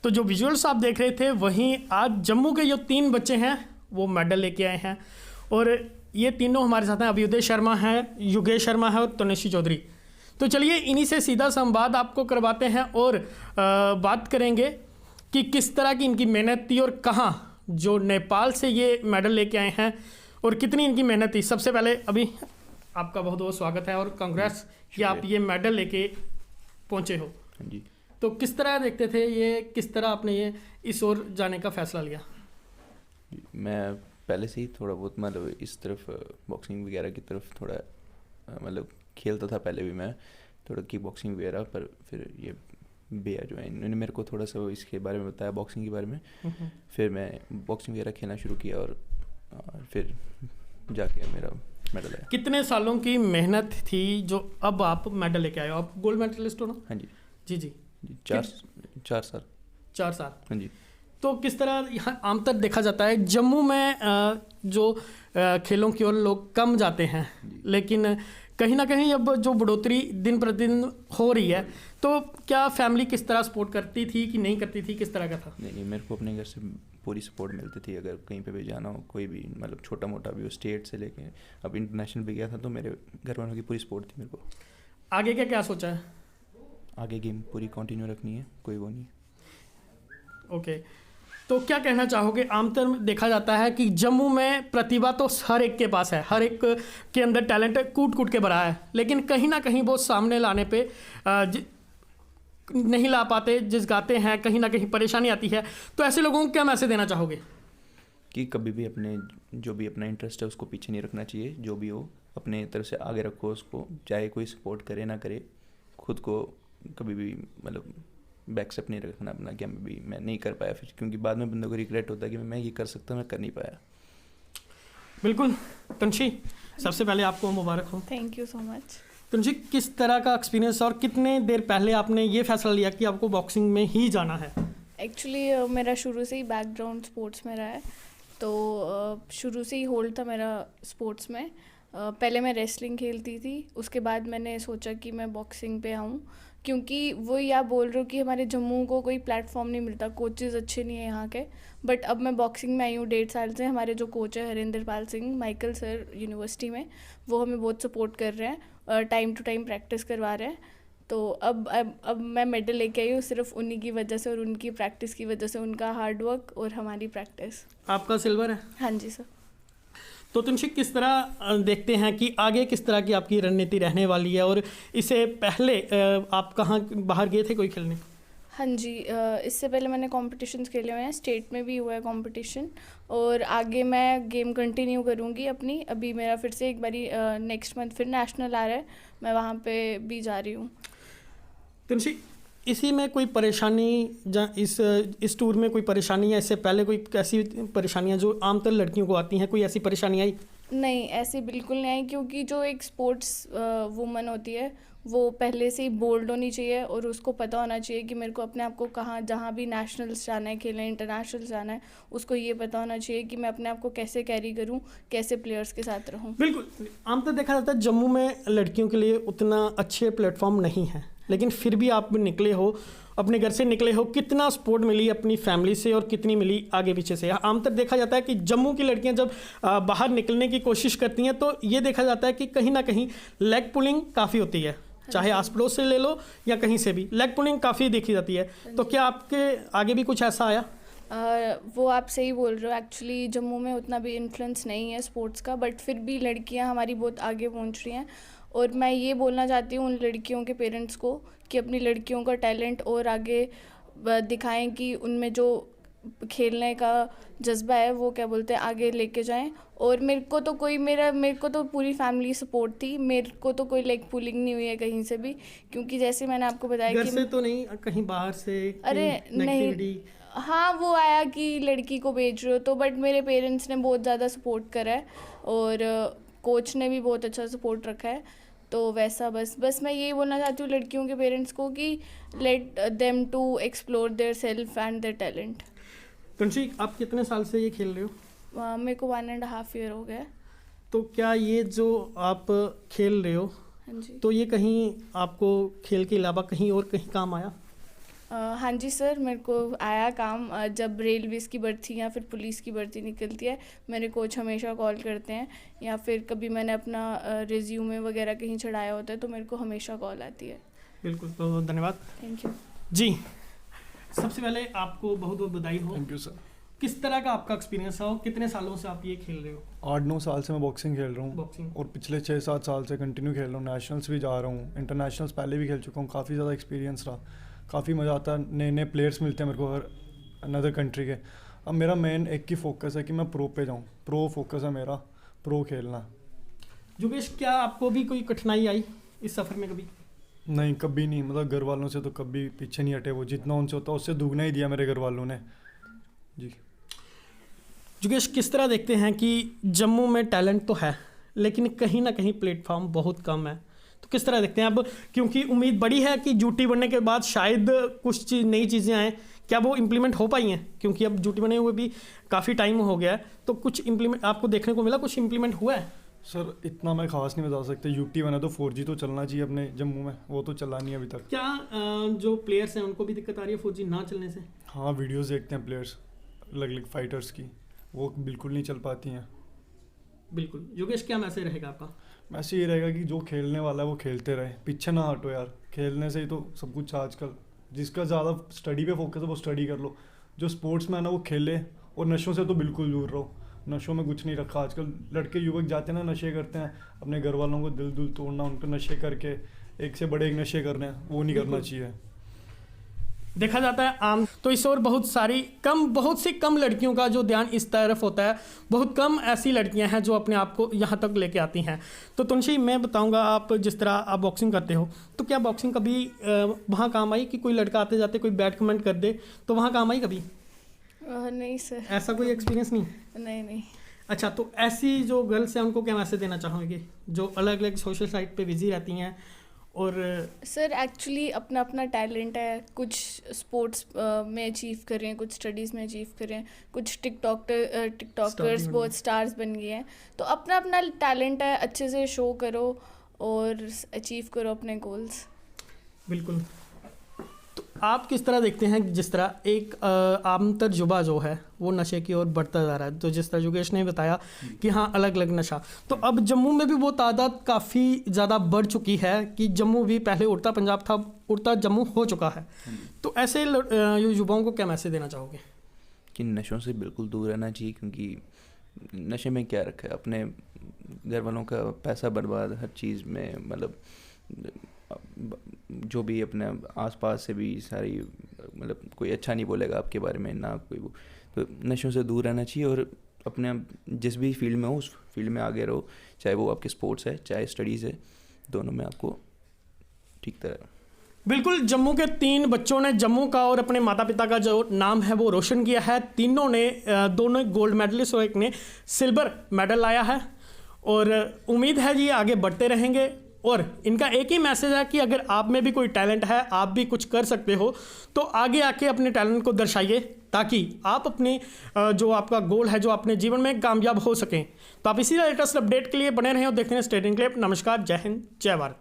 तो जो विजुअल्स आप देख रहे थे वहीं आज जम्मू के जो 3 बच्चे हैं वो मेडल लेके आए हैं और ये तीनों हमारे साथ हैं। अभ्युदय शर्मा है, युगेश शर्मा है और तनुश्री चौधरी। तो चलिए इन्हीं से सीधा संवाद आपको करवाते हैं और बात करेंगे कि किस तरह की इनकी मेहनत थी और कहाँ जो नेपाल से ये मेडल लेके आए हैं और कितनी इनकी मेहनत थी। सबसे पहले अभी आपका बहुत बहुत स्वागत है और कांग्रेस कि आप ये मेडल लेके पहुँचे हो जी। तो किस तरह देखते थे ये, किस तरह आपने ये इस ओर जाने का फैसला लिया? मैं पहले से ही थोड़ा बहुत मतलब इस तरफ बॉक्सिंग वगैरह की तरफ थोड़ा मतलब खेलता था पहले भी मैं थोड़ा की बॉक्सिंग वगैरह, पर फिर ये भैया जो है इन्होंने मेरे को थोड़ा सा इसके बारे में बताया बॉक्सिंग के बारे में, फिर मैं बॉक्सिंग वगैरह खेलना शुरू किया और फिर जाके मेरा मेडल आया। कितने सालों की मेहनत थी जो अब आप मेडल लेके आए हो? आप गोल्ड मेडलिस्ट हो ना? हाँ जी जी जी। 4 साल। 4 साल। हाँ जी। तो किस तरह यहाँ आमतौर देखा जाता है जम्मू में जो खेलों की ओर लोग कम जाते हैं, लेकिन कहीं ना कहीं अब जो बढ़ोतरी दिन प्रतिदिन हो रही है, तो क्या फैमिली किस तरह सपोर्ट करती थी कि नहीं करती थी, किस तरह का था? नहीं, मेरे को अपने घर से पूरी सपोर्ट मिलती थी। अगर कहीं पे भी जाना हो, कोई भी मतलब छोटा मोटा भी हो, स्टेट से लेके अब इंटरनेशनल भी गया था, तो मेरे घर वालों की पूरी सपोर्ट थी मेरे को। आगे क्या क्या सोचा है? आगे गेम पूरी कंटिन्यू रखनी है, कोई वो नहीं। ओके। तो क्या कहना चाहोगे? आमतौर में देखा जाता है कि जम्मू में प्रतिभा तो हर एक के पास है, हर एक के अंदर टैलेंट कूट कूट के भरा है, लेकिन कहीं ना कहीं वो सामने लाने पे नहीं ला पाते, जिसगाते हैं, कहीं ना कहीं परेशानी आती है। तो ऐसे लोगों को क्या मैसेज देना चाहोगे? कि कभी भी अपने जो भी अपना इंटरेस्ट है उसको पीछे नहीं रखना चाहिए, जो भी हो अपने तरफ से आगे रखो उसको, चाहे कोई सपोर्ट करे ना करे, खुद को कभी भी मतलब बैक स्टेप नहीं रखना अपना कि मैं नहीं कर पाया फिर, क्योंकि बाद में बंदों को रिग्रेट होता है कि मैं ये कर सकता, मैं कर नहीं पाया। बिल्कुल। तनुश्री, सबसे पहले आपको मुबारक हो। Thank you so much. Tanushree, किस तरह का एक्सपीरियंस और कितने देर पहले आपने ये फैसला लिया कि आपको बॉक्सिंग में ही जाना है? एक्चुअली मेरा शुरू से ही बैकग्राउंड स्पोर्ट्स में रहा है, तो शुरू से ही होल्ड था मेरा स्पोर्ट्स में। पहले मैं रेसलिंग खेलती थी, उसके बाद मैंने सोचा कि मैं बॉक्सिंग पे आऊँ, क्योंकि वही आप बोल रहे हो कि हमारे जम्मू को कोई प्लेटफॉर्म नहीं मिलता, कोचेज़ अच्छे नहीं है यहाँ के। बट अब मैं बॉक्सिंग में आई हूँ 1.5 साल से। हमारे जो कोच है Harinder Pal Singh, Michael sir university में, वो हमें बहुत सपोर्ट कर रहे हैं, टाइम टू टाइम प्रैक्टिस करवा रहे हैं। तो अब मैं मेडल लेके आई हूँ सिर्फ उन्हीं की वजह से और उनकी प्रैक्टिस की वजह से, उनका हार्डवर्क और हमारी प्रैक्टिस। आपका सिल्वर है? हाँ जी सर। तो तनुश्री, किस तरह देखते हैं कि आगे किस तरह की आपकी रणनीति रहने वाली है, और इससे पहले आप कहाँ बाहर गए थे कोई खेलने? हाँ जी, इससे पहले मैंने कॉम्पिटिशन्स खेले हुए हैं, स्टेट में भी हुआ है कंपटीशन, और आगे मैं गेम कंटिन्यू करूँगी अपनी। अभी मेरा फिर से एक बारी नेक्स्ट मंथ फिर नेशनल आ रहा है, मैं वहाँ पे भी जा रही हूँ। तनुश्री, इसी में कोई परेशानी इस टूर में कोई परेशानी है? इससे पहले कोई ऐसी परेशानियां जो आमतौर लड़कियों को आती हैं, कोई ऐसी परेशानी आई? नहीं, ऐसी बिल्कुल नहीं आई, क्योंकि जो एक स्पोर्ट्स वुमन होती है वो पहले से ही बोल्ड होनी चाहिए और उसको पता होना चाहिए कि मेरे को अपने आप को कहाँ, जहाँ भी नेशनल्स जाना है खेलने, इंटरनेशनल जाना है, उसको ये पता होना चाहिए कि मैं अपने आप को कैसे कैरी करूँ, कैसे प्लेयर्स के साथ रहूँ। बिल्कुल। आमतौर देखा जाता है जम्मू में लड़कियों के लिए उतना अच्छे प्लेटफॉर्म नहीं है, लेकिन फिर भी आप निकले हो, अपने घर से निकले हो, कितना सपोर्ट मिली अपनी फैमिली से और कितनी मिली आगे पीछे से? आमतौर देखा जाता है कि जम्मू की लड़कियां जब बाहर निकलने की कोशिश करती हैं तो ये देखा जाता है कि कहीं ना कहीं लेग पुलिंग काफ़ी होती है, चाहे आस पड़ोस से ले लो या कहीं से भी, लेग पुलिंग काफ़ी देखी जाती है। तो क्या आपके आगे भी कुछ ऐसा आया? वो आप सही बोल रहे हो। एक्चुअली जम्मू में उतना भी इन्फ्लुएंस नहीं है स्पोर्ट्स का, बट फिर भी लड़कियां हमारी बहुत आगे पहुंच रही हैं। और मैं ये बोलना चाहती हूँ उन लड़कियों के पेरेंट्स को कि अपनी लड़कियों का टैलेंट और आगे दिखाएं, कि उनमें जो खेलने का जज्बा है वो क्या बोलते हैं आगे लेके जाएं। और मेरे को तो पूरी फैमिली सपोर्ट थी, मेरे को तो कोई लेग पुलिंग नहीं हुई है कहीं से भी, क्योंकि जैसे मैंने आपको बताया घर कि से तो नहीं, कहीं बाहर से अरे नहीं, हाँ वो आया कि लड़की को भेज रहे हो तो, बट मेरे पेरेंट्स ने बहुत ज़्यादा सपोर्ट करा है और कोच ने भी बहुत अच्छा सपोर्ट रखा है। तो वैसा बस मैं यही बोलना चाहती हूँ लड़कियों के पेरेंट्स को कि let them to explore their self and their talent. Tulsi, आप कितने साल से ये खेल रहे हो? मेरे को 1.5 ईयर हो गया है। तो क्या ये जो आप खेल रहे हो, हाँ जी। तो ये कहीं आपको खेल के अलावा कहीं और कहीं काम आया? हाँ जी सर, मेरे को आया काम। जब रेलवेज़ की भर्ती या फिर पुलिस की भर्ती निकलती है, मेरे कोच हमेशा कॉल करते हैं, या फिर कभी मैंने अपना रिज्यूमे वगैरह कहीं चढ़ाया होता है तो मेरे को हमेशा कॉल आती है। बिल्कुल, तो धन्यवाद। थैंक यू जी, सबसे पहले आपको बहुत बहुत बधाई हो। Thank you sir. किस तरह का आपका एक्सपीरियंस है और कितने सालों से आप ये खेल रहे हो? 8-9 साल से मैं बॉक्सिंग खेल रहा हूँ बॉक्सिंग। और पिछले 6-7 साल से कंटिन्यू खेल रहा हूँ। नेशनल्स भी जा रहा हूँ, इंटरनेशनल्स पहले भी खेल चुका हूँ। काफ़ी ज़्यादा एक्सपीरियंस रहा, काफ़ी मज़ा आता है, नए नए प्लेयर्स मिलते हैं मेरे को हर अनदर कंट्री के। अब मेरा मेन एक ही फोकस है कि मैं प्रो पे जाऊँ, प्रो फोकस है मेरा, प्रो खेलना। योगेश, क्या आपको भी कोई कठिनाई आई इस सफ़र में कभी? नहीं, कभी नहीं। मतलब घर वालों से तो कभी पीछे नहीं हटे, वो जितना उनसे होता है उससे दुगना ही दिया मेरे घर वालों ने जी। योगेश, किस तरह देखते हैं कि जम्मू में टैलेंट तो है लेकिन कहीं ना कहीं प्लेटफॉर्म बहुत कम है, तो किस तरह देखते हैं अब, क्योंकि उम्मीद बड़ी है कि यूटी बनने के बाद शायद कुछ नई चीज़ें आएँ, क्या वो इम्प्लीमेंट हो पाई हैं? क्योंकि अब यूटी बने हुए भी काफ़ी टाइम हो गया है, तो कुछ इम्प्लीमेंट आपको देखने को मिला, कुछ इम्प्लीमेंट हुआ है? सर इतना मैं खास नहीं बता सकता। यूटी बना तो 4G तो चलना चाहिए अपने जम्मू में, वो तो चला नहीं अभी तक। क्या जो प्लेयर्स हैं उनको भी दिक्कत आ रही है 4G ना चलने से? हाँ, वीडियोस देखते हैं प्लेयर्स अलग अलग फाइटर्स की, वो बिल्कुल नहीं चल पाती हैं। बिल्कुल। योगेश, क्या मैसेज रहेगा आपका? मैसेज ये रहेगा कि जो खेलने वाला है वो खेलते रहे, पीछे ना हटो यार। खेलने से ही तो सब कुछ है आजकल। जिसका ज़्यादा स्टडी पे फोकस है वो स्टडी कर लो, जो स्पोर्ट्स मैन है वो खेले, और नशों से तो बिल्कुल दूर रहो। नशों में कुछ नहीं रखा आजकल। लड़के युवक जाते हैं ना, नशे करते हैं, अपने घर वालों को दिल तोड़ना, उनको नशे करके एक से बड़े एक नशे करने हैं, वो नहीं करना चाहिए। देखा जाता है आम तो इस और बहुत सी कम लड़कियों का जो ध्यान इस तरफ होता है, बहुत कम ऐसी लड़कियां हैं जो अपने आप को यहाँ तक लेके आती हैं। तो तुलसी, मैं बताऊंगा, आप जिस तरह आप बॉक्सिंग करते हो, तो क्या बॉक्सिंग कभी वहाँ काम आई कि कोई लड़का आते जाते कोई बैड कमेंट कर दे, तो वहाँ काम आई कभी? नहीं सर, ऐसा कोई एक्सपीरियंस नहीं? नहीं। अच्छा, तो ऐसी जो गर्ल्स हैं उनको क्या मैसेज देना चाहोगे जो अलग अलग सोशल साइट पे बिजी रहती हैं? और सर एक्चुअली अपना अपना टैलेंट है, कुछ स्पोर्ट्स में अचीव कर रहे हैं, कुछ स्टडीज़ में अचीव कर रहे हैं, कुछ टिकटॉकर्स बहुत स्टार्स बन गए हैं। तो अपना अपना टैलेंट है, अच्छे से शो करो और अचीव करो अपने गोल्स। बिल्कुल। तो आप किस तरह देखते हैं जिस तरह एक आमतर युवा जो है वो नशे की ओर बढ़ता जा रहा है, तो जिस तरह योगेश ने बताया कि हाँ अलग अलग नशा, तो अब जम्मू में भी वो तादाद काफ़ी ज़्यादा बढ़ चुकी है कि जम्मू भी पहले उड़ता पंजाब था, उड़ता जम्मू हो चुका है। तो ऐसे युवाओं को क्या मैसेज देना चाहोगे? कि नशों से बिल्कुल दूर रहना चाहिए, क्योंकि नशे में क्या रखा है, अपने घर वालों का पैसा बर्बाद, हर चीज़ में मतलब जो भी अपने आसपास से भी सारी मतलब कोई अच्छा नहीं बोलेगा आपके बारे में, ना कोई वो, तो नशों से दूर रहना चाहिए और अपने जिस भी फील्ड में हो उस फील्ड में आगे रहो, चाहे वो आपके स्पोर्ट्स है चाहे स्टडीज़ है, दोनों में आपको ठीक तरह। बिल्कुल, जम्मू के 3 बच्चों ने जम्मू का और अपने माता पिता का जो नाम है वो रोशन किया है। तीनों ने दोनों गोल्ड मेडलिस्ट और एक ने सिल्वर मेडल लाया है और उम्मीद है जी आगे बढ़ते रहेंगे। और इनका एक ही मैसेज है कि अगर आप में भी कोई टैलेंट है, आप भी कुछ कर सकते हो, तो आगे आके अपने टैलेंट को दर्शाइए ताकि आप अपने जो आपका गोल है, जो अपने जीवन में कामयाब हो सकें। तो आप इसी लेटेस्ट अपडेट के लिए बने रहें और देखते हैं स्टेट इनक्लेव। नमस्कार, जय हिंद, जय भारत।